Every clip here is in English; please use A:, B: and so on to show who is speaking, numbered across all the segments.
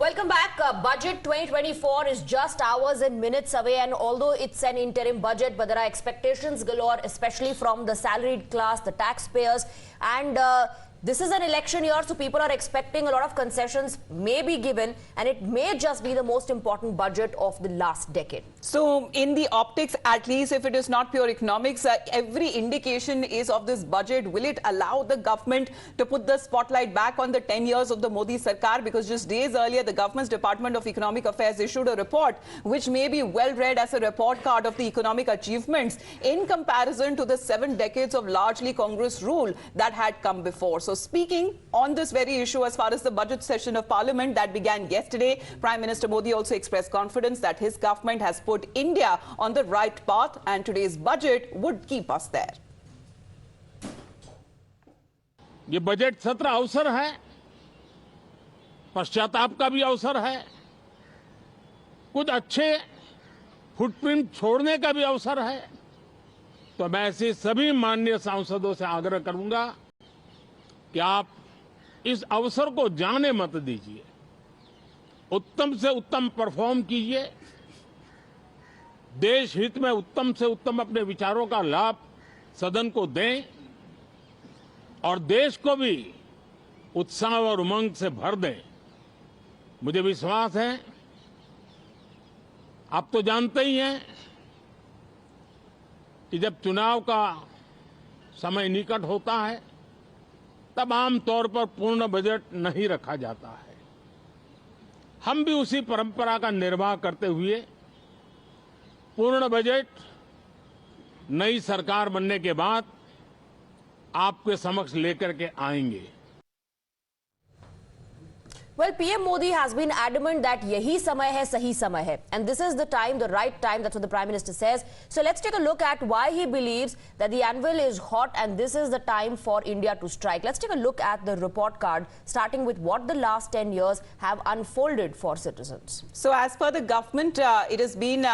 A: Welcome back. Budget 2024 is just hours and minutes away, and although it's an interim budget, but there are expectations galore, especially from the salaried class, the taxpayers, and this is an election year, so people are expecting a lot of concessions may be given, and it may just be the most important budget of the last decade.
B: So in the optics, at least if it is not pure economics, every indication is of this budget. Will it allow the government to put the spotlight back on the 10 years of the Modi Sarkar? Because just days earlier, the government's Department of Economic Affairs issued a report which may be well read as a report card of the economic achievements in comparison to the 7 decades of largely Congress rule that had come before. So speaking on this very issue as far as the budget session of Parliament that began yesterday, Prime Minister Modi also expressed confidence that his government has put India on the right path and today's budget would keep us there.
C: ये budget सत्र अवसर है, पश्चाताप का भी अवसर है, कुछ अच्छे फुटप्रिंट छोड़ने का भी अवसर है। तो मैं ऐसे सभी माननीय सांसदों से आग्रह करूंगा कि आप इस अवसर को जाने मत दीजिए, उत्तम से उत्तम परफॉर्म कीजिए, देश हित में उत्तम से उत्तम अपने विचारों का लाभ सदन को दें और देश को भी उत्साह और उमंग से भर दें। मुझे विश्वास है, आप तो जानते ही हैं कि जब चुनाव का समय निकट होता है तब आम तौर पर पूर्ण बजट नहीं रखा जाता है। हम भी उसी परंपरा का निर्वाह करते हुए पूर्ण बजट नई सरकार बनने के बाद आपके समक्ष लेकर के आएंगे।
A: Well, PM Modi has been adamant that yahi samay hai, sahi samay hai. And this is the time, the right time. That's what the Prime Minister says. So let's take a look at why he believes that the anvil is hot and this is the time for India to strike. Let's take a look at the report card, starting with what the last 10 years have unfolded for citizens.
B: So as per the government, it has been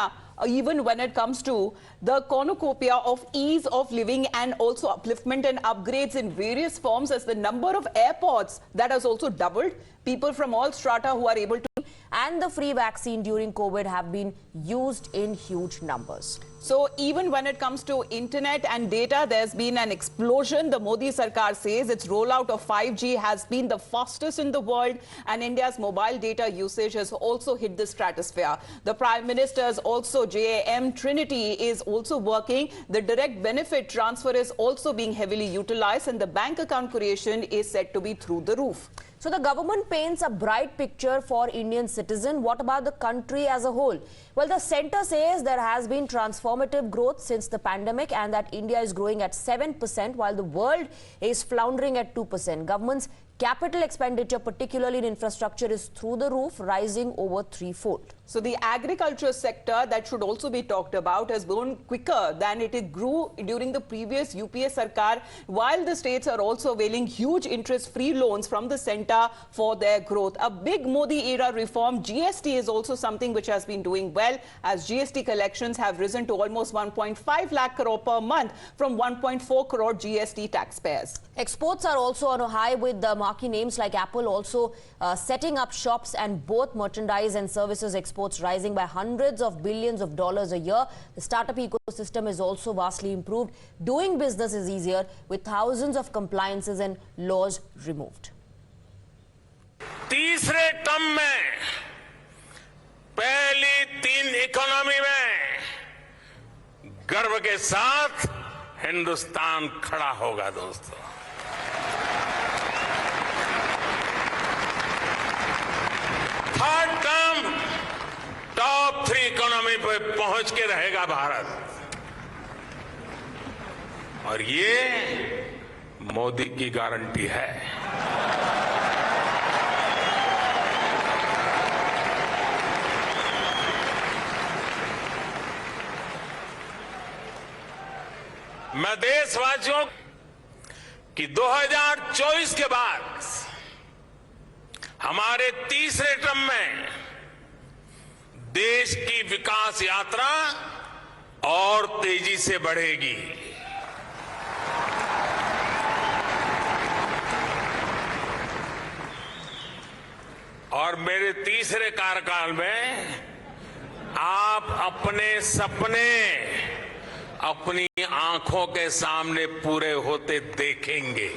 B: even when it comes to the cornucopia of ease of living and also upliftment and upgrades in various forms, as the number of airports that has also doubled. People from all strata who are able to,
A: and the free vaccine during COVID have been used in huge numbers.
B: So even when it comes to internet and data, there's been an explosion. The Modi Sarkar says its rollout of 5G has been the fastest in the world, and India's mobile data usage has also hit the stratosphere. The Prime Minister's also JAM Trinity is also working. The direct benefit transfer is also being heavily utilized, and the bank account creation is said to be through the roof.
A: So the government paints a bright picture for Indian citizen. What about the country as a whole? Well, the centre says there has been transformative growth since the pandemic and that India is growing at 7% while the world is floundering at 2%. Government's capital expenditure, particularly in infrastructure, is through the roof, rising over threefold.
B: So the agriculture sector that should also be talked about has grown quicker than it grew during the previous UPA Sarkar, while the states are also availing huge interest-free loans from the centre for their growth. A big Modi-era reform, GST, is also something which has been doing well, as GST collections have risen to almost 1.5 lakh crore per month from 1.4 crore GST taxpayers.
A: Exports are also on a high, with the marquee names like Apple also setting up shops, and both merchandise and services exports rising by hundreds of billions of dollars a year. The startup ecosystem is also vastly improved. Doing business is easier with thousands of compliances and laws removed.
C: तीसरे term में पहली 3 economy में गर्व के साथ हिंदुस्तान खड़ा होगा दोस्तों। थर्ड टर्म टॉप 3 इकोनॉमी पे पहुंच के रहेगा भारत, और ये मोदी की गारंटी है। मैं देशवासियों कि 2024 के बाद हमारे तीसरे टर्म में देश की विकास यात्रा और तेजी से बढ़ेगी।
D: और मेरे तीसरे कार्यकाल में आप अपने सपने अपनी आंखों के सामने पूरे होते देखेंगे।